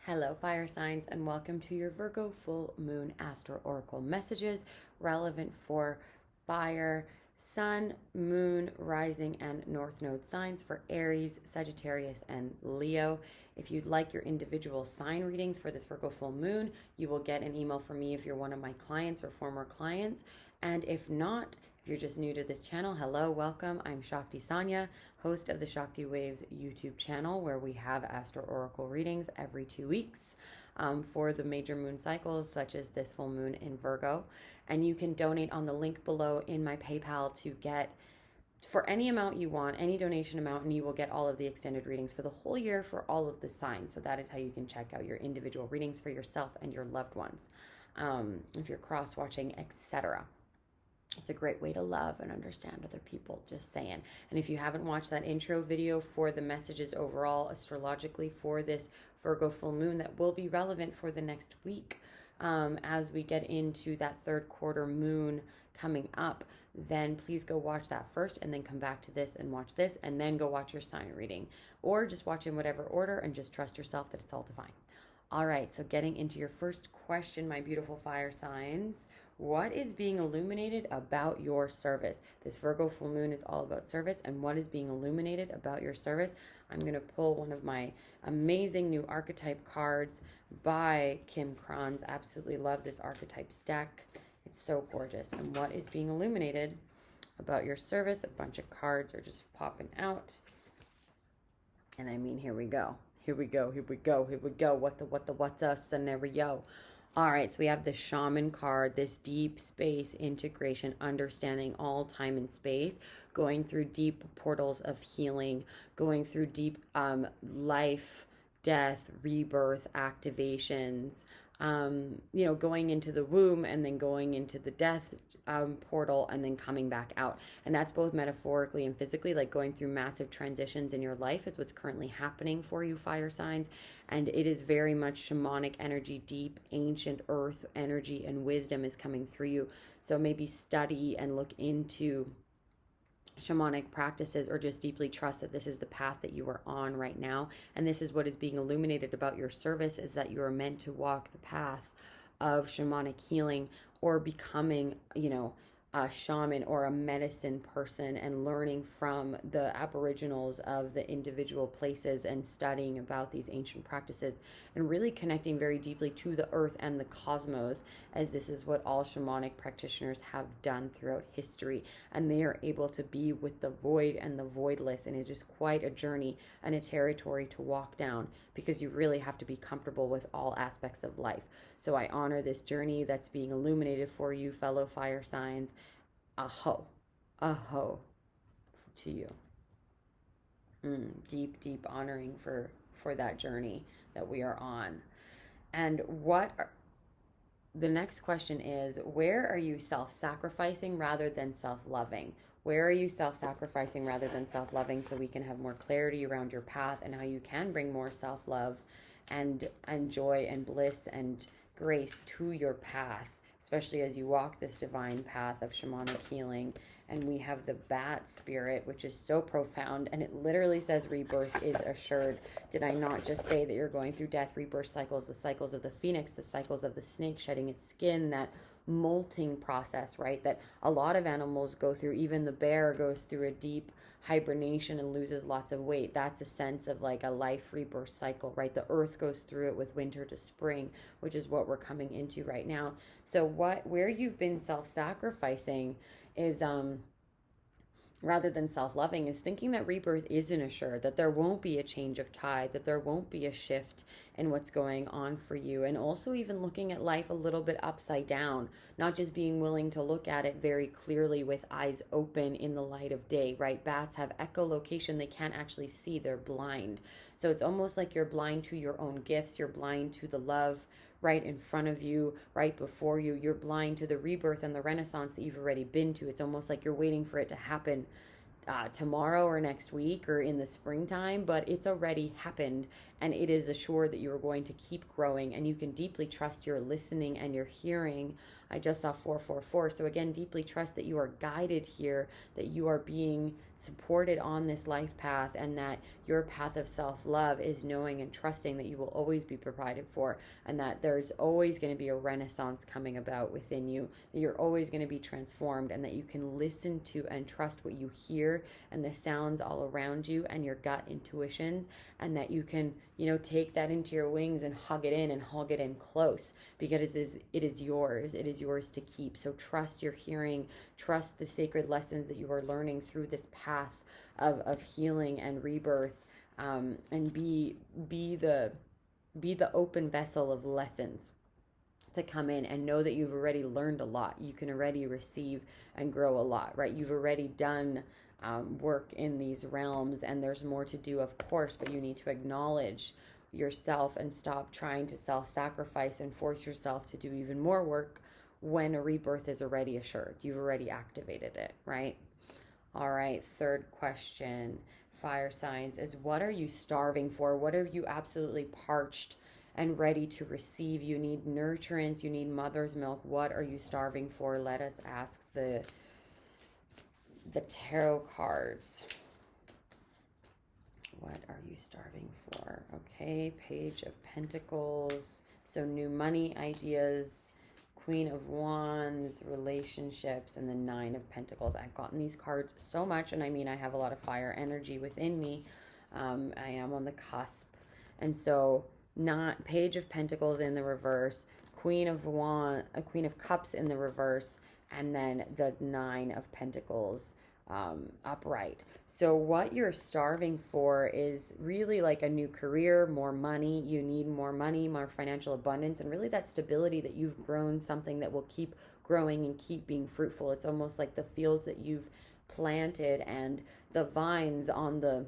Hello, fire signs, and welcome to your Virgo full moon Astro Oracle messages relevant for fire, sun, moon, rising, and north node signs for Aries, Sagittarius, and Leo. If you'd like your individual sign readings for this Virgo full moon, you will get an email from me if you're one of my clients or former clients. And if not, if you're just new to this channel, hello, welcome. I'm Shakti Sanja, host of the Shakti Waves YouTube channel, where we have Astro Oracle readings every 2 weeks for the major moon cycles, such as this full moon in Virgo. And you can donate on the link below in my PayPal to get for any amount you want, any donation amount, and you will get all of the extended readings for the whole year for all of the signs. So that is how you can check out your individual readings for yourself and your loved ones, if you're cross-watching, etc. It's a great way to love and understand other people, just saying. And if you haven't watched that intro video for the messages overall astrologically for this Virgo full moon that will be relevant for the next week, as we get into that third quarter moon coming up, then please go watch that first and then come back to this and watch this and then go watch your sign reading, or just watch in whatever order and just trust yourself that it's all divine. All right, so getting into your first question, my beautiful fire signs. What is being illuminated about your service? This Virgo full moon is all about service, and what is being illuminated about your service? I'm going to pull one of my amazing new archetype cards by Kim Kranz. Absolutely love this archetypes deck. It's so gorgeous. And what is being illuminated about your service? A bunch of cards are just popping out. And I mean, here we go. Here we go. What's a scenario? All right, so we have the Shaman card, this deep space integration, understanding all time and space, going through deep portals of healing, going through deep life, death, rebirth, activations, going into the womb and then going into the death portal and then coming back out. And that's both metaphorically and physically, like going through massive transitions in your life is what's currently happening for you, fire signs. And it is very much shamanic energy, deep, ancient earth energy and wisdom is coming through you. So maybe study and look into shamanic practices, or just deeply trust that this is the path that you are on right now. And this is what is being illuminated about your service, is that you are meant to walk the path of shamanic healing, or becoming, a shaman or a medicine person, and learning from the aboriginals of the individual places and studying about these ancient practices and really connecting very deeply to the earth and the cosmos, as this is what all shamanic practitioners have done throughout history. And they are able to be with the void and the voidless, and it is quite a journey and a territory to walk down, because you really have to be comfortable with all aspects of life. So I honor this journey that's being illuminated for you, fellow fire signs. Aho to you. Deep honoring for that journey that we are on. And the next question is, where are you self-sacrificing rather than self-loving? Where are you self-sacrificing rather than self-loving, so we can have more clarity around your path and how you can bring more self-love and joy and bliss and grace to your path, especially as you walk this divine path of shamanic healing. And we have the bat spirit, which is so profound, and it literally says rebirth is assured. Did I not just say that you're going through death, rebirth cycles, the cycles of the phoenix, the cycles of the snake shedding its skin, that molting process, right, that a lot of animals go through. Even the bear goes through a deep hibernation and loses lots of weight. That's a sense of like a life rebirth cycle, right? The earth goes through it with winter to spring, which is what we're coming into right now. So where you've been self-sacrificing is rather than self-loving, is thinking that rebirth isn't assured, that there won't be a change of tide, that there won't be a shift in what's going on for you. And also even looking at life a little bit upside down, not just being willing to look at it very clearly with eyes open in the light of day, right? Bats have echolocation. They can't actually see. They're blind. So it's almost like you're blind to your own gifts. You're blind to the love right in front of you, right before you. You're blind to the rebirth and the renaissance that you've already been to. It's almost like you're waiting for it to happen tomorrow or next week or in the springtime, but it's already happened, and it is assured that you are going to keep growing, and you can deeply trust your listening and your hearing I just saw 444. So again, deeply trust that you are guided here, that you are being supported on this life path, and that your path of self-love is knowing and trusting that you will always be provided for, and that there's always going to be a renaissance coming about within you, that you're always going to be transformed, and that you can listen to and trust what you hear and the sounds all around you and your gut intuitions, and that you can, take that into your wings and hug it in and hug it in close, because it is yours. It is yours to keep. So trust your hearing, trust the sacred lessons that you are learning through this path of healing and rebirth, and be the open vessel of lessons to come in, and know that you've already learned a lot. You can already receive and grow a lot, right? You've already done work in these realms, and there's more to do, of course, but you need to acknowledge yourself and stop trying to self-sacrifice and force yourself to do even more work when a rebirth is already assured. You've already activated it, right? All right, third question, fire signs, is what are you starving for? What are you absolutely parched and ready to receive? You need nurturance, you need mother's milk. What are you starving for? Let us ask the tarot cards. What are you starving for? Okay, Page of Pentacles. So new money ideas, Queen of Wands, relationships, and the Nine of Pentacles. I've gotten these cards so much, and I mean, I have a lot of fire energy within me. I am on the cusp. And so not Page of Pentacles in the reverse, Queen of Cups in the reverse, and then the Nine of Pentacles upright. So what you're starving for is really like a new career, more money. You need more money, more financial abundance, and really that stability that you've grown something that will keep growing and keep being fruitful. It's almost like the fields that you've planted, and the vines on the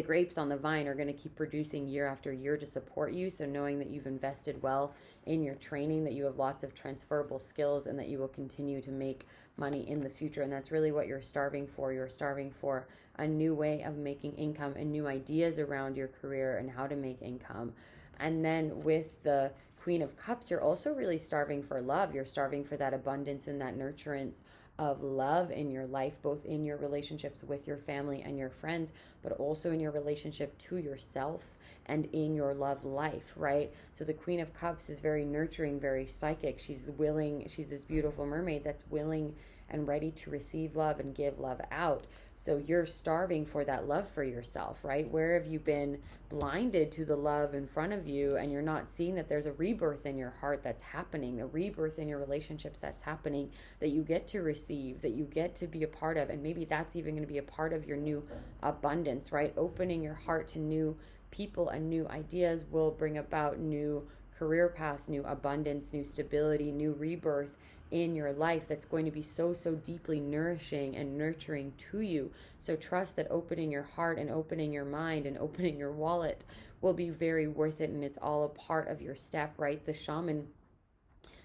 grapes on the vine are going to keep producing year after year to support you. So knowing that you've invested well in your training, that you have lots of transferable skills, and that you will continue to make money in the future. And that's really what you're starving for. You're starving for a new way of making income and new ideas around your career and how to make income. And then with the Queen of Cups, you're also really starving for love. You're starving for that abundance and that nurturance of love in your life, both in your relationships with your family and your friends, but also in your relationship to yourself and in your love life, right? So the Queen of Cups is very nurturing, very psychic. She's this beautiful mermaid that's willing and ready to receive love and give love out. So you're starving for that love for yourself, right? Where have you been blinded to the love in front of you, and you're not seeing that there's a rebirth in your heart that's happening, a rebirth in your relationships that's happening, that you get to receive, that you get to be a part of. And maybe that's even going to be a part of your new abundance, right? Opening your heart to new people and new ideas will bring about new career paths, new abundance, new stability, new rebirth in your life that's going to be so deeply nourishing and nurturing to you. So trust that opening your heart and opening your mind and opening your wallet will be very worth it, and it's all a part of your step, right? The shaman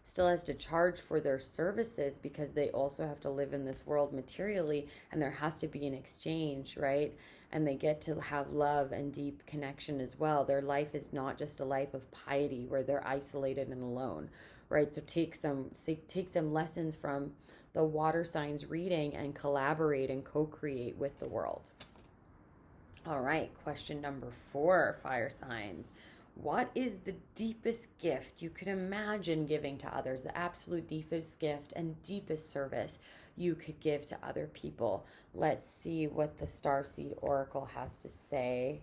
still has to charge for their services because they also have to live in this world materially, and there has to be an exchange, right? And they get to have love and deep connection as well. Their life is not just a life of piety where they're isolated and alone, right? So take some lessons from the water signs reading and collaborate and co-create with the world. All right, question number 4, fire signs. What is the deepest gift you could imagine giving to others? The absolute deepest gift and deepest service you could give to other people. Let's see what the Starseed Oracle has to say.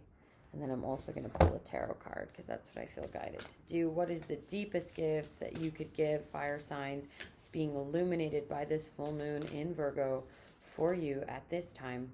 And then I'm also going to pull a tarot card because that's what I feel guided to do. What is the deepest gift that you could give, fire signs? It's being illuminated by this full moon in Virgo for you at this time.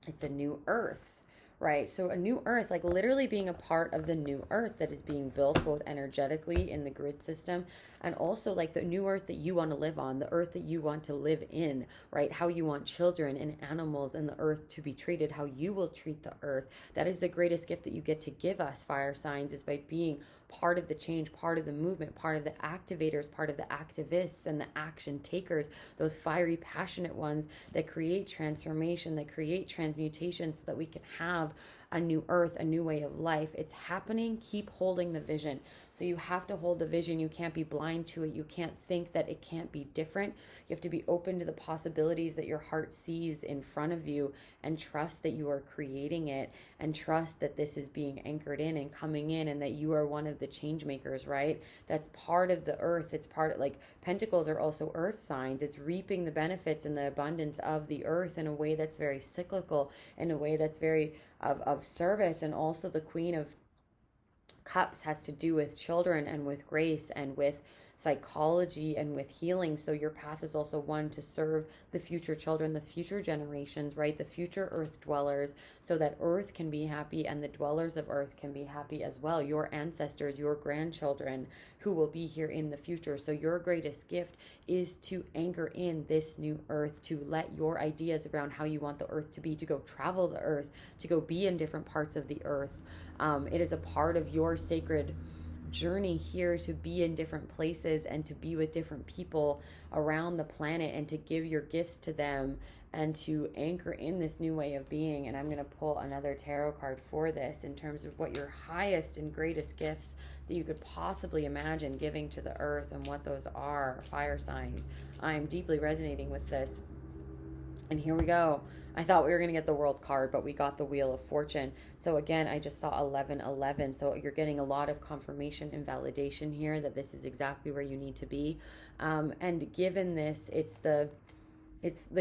It's a new earth. Right, so a new earth, like literally being a part of the new earth that is being built both energetically in the grid system, and also like the new earth that you want to live on, the earth that you want to live in, right? How you want children and animals and the earth to be treated, how you will treat the earth. That is the greatest gift that you get to give us, fire signs, is by being part of the change, part of the movement, part of the activators, part of the activists and the action takers, those fiery, passionate ones that create transformation, that create transmutation so that we can have a new earth, a new way of life. It's happening. Keep holding the vision. So you have to hold the vision. You can't be blind to it. You can't think that it can't be different. You have to be open to the possibilities that your heart sees in front of you, and trust that you are creating it, and trust that this is being anchored in and coming in, and that you are one of the change makers, right? That's part of the earth. It's part of, like, Pentacles are also earth signs. It's reaping the benefits and the abundance of the earth in a way that's very cyclical, in a way that's very of service. And also the Queen of Cups has to do with children and with grace and with psychology and with healing. So your path is also one to serve the future children, the future generations, right? The future earth dwellers, so that earth can be happy and the dwellers of earth can be happy as well. Your ancestors, your grandchildren who will be here in the future. So your greatest gift is to anchor in this new earth, to let your ideas around how you want the earth to be, to go travel the earth, to go be in different parts of the earth. It is a part of your sacred journey here to be in different places and to be with different people around the planet, and to give your gifts to them and to anchor in this new way of being. And I'm going to pull another tarot card for this in terms of what your highest and greatest gifts that you could possibly imagine giving to the earth and what those are. Fire sign. I'm deeply resonating with this. And here we go. I thought we were going to get the World card, but we got the Wheel of Fortune. So again, I just saw 1111. So you're getting a lot of confirmation and validation here that this is exactly where you need to be. And given this, it's the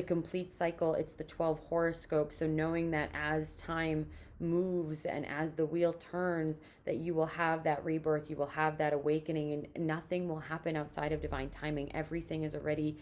complete cycle. It's the 12 horoscopes. So knowing that as time moves and as the wheel turns, that you will have that rebirth, you will have that awakening, and nothing will happen outside of divine timing. Everything is already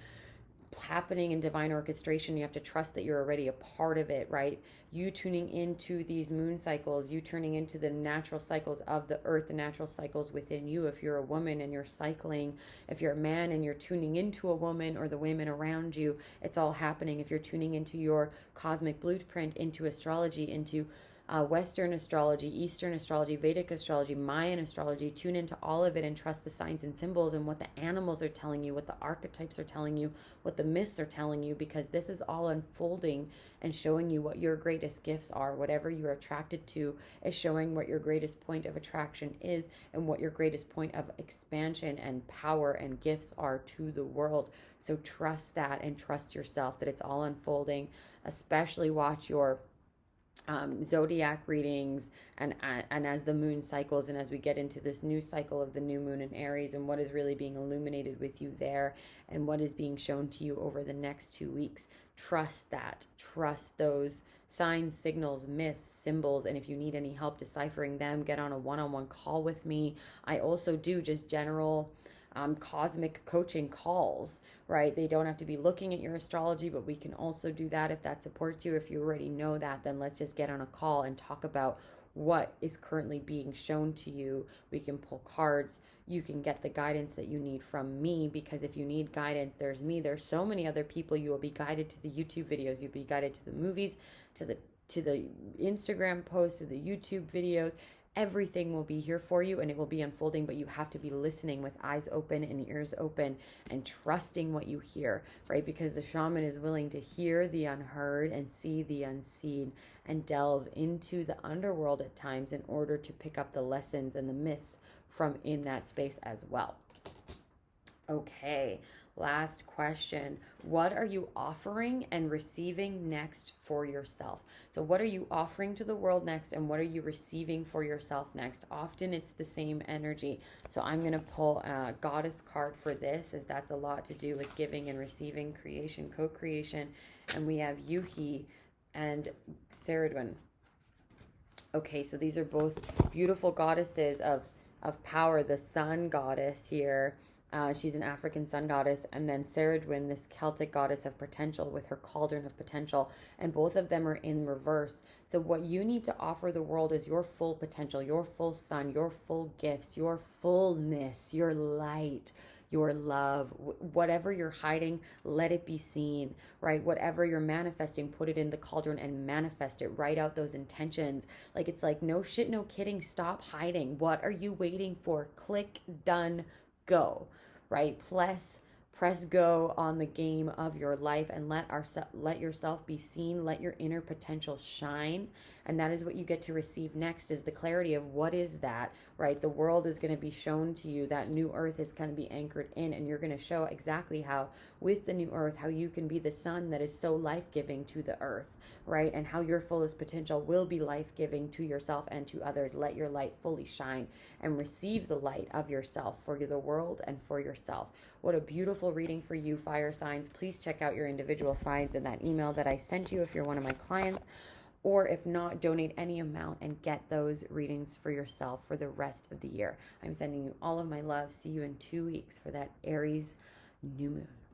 happening in divine orchestration. You have to trust that you're already a part of it, right? You tuning into these moon cycles, you turning into the natural cycles of the earth, the natural cycles within you. If you're a woman and you're cycling, if you're a man and you're tuning into a woman or the women around you, it's all happening. If you're tuning into your cosmic blueprint, into astrology, into Western astrology, Eastern astrology, Vedic astrology, Mayan astrology, tune into all of it and trust the signs and symbols and what the animals are telling you, what the archetypes are telling you, what the myths are telling you, because this is all unfolding and showing you what your greatest gifts are. Whatever you're attracted to is showing what your greatest point of attraction is and what your greatest point of expansion and power and gifts are to the world. So trust that and trust yourself that it's all unfolding. Especially watch your zodiac readings and as the moon cycles, and as we get into this new cycle of the new moon in Aries, and what is really being illuminated with you there and what is being shown to you over the next 2 weeks. Trust that. Trust those signs, signals, myths, symbols, and if you need any help deciphering them, get on a one-on-one call with me. I also do just general cosmic coaching calls, right? They don't have to be looking at your astrology, but we can also do that if that supports you. If you already know that, then let's just get on a call and talk about what is currently being shown to you. We can pull cards. You can get the guidance that you need from me, because if you need guidance, there's me. There's so many other people. You will be guided to the YouTube videos. You'll be guided to the movies, to the Instagram posts, to the YouTube videos. Everything will be here for you and it will be unfolding, but you have to be listening with eyes open and ears open and trusting what you hear, right? Because the shaman is willing to hear the unheard and see the unseen and delve into the underworld at times in order to pick up the lessons and the myths from in that space as well. Okay, last question. What are you offering and receiving next for yourself? So what are you offering to the world next, and what are you receiving for yourself next? Often it's the same energy. So I'm going to pull a goddess card for this, as that's a lot to do with giving and receiving, creation, co-creation. And we have Yuhi and Saradwin. Okay, so these are both beautiful goddesses of power. The sun goddess here, she's an African sun goddess, and then Saradwin, this Celtic goddess of potential with her cauldron of potential, and both of them are in reverse. So what you need to offer the world is your full potential, your full sun, your full gifts, your fullness, your light, your love. Whatever you're hiding, let it be seen, right? Whatever you're manifesting, put it in the cauldron and manifest it. Write out those intentions. Like, it's like, no shit, no kidding. Stop hiding. What are you waiting for? Click, done, go, right? press go on the game of your life and let yourself be seen, let your inner potential shine. And that is what you get to receive next, is the clarity of what is that, right? The world is going to be shown to you. That new earth is going to be anchored in, and you're going to show exactly how, with the new earth, how you can be the sun that is so life-giving to the earth, right? And how your fullest potential will be life-giving to yourself and to others. Let your light fully shine and receive the light of yourself for the world and for yourself. What a beautiful reading for you, fire signs. Please check out your individual signs in that email that I sent you if you're one of my clients. Or if not, donate any amount and get those readings for yourself for the rest of the year. I'm sending you all of my love. See you in 2 weeks for that Aries new moon.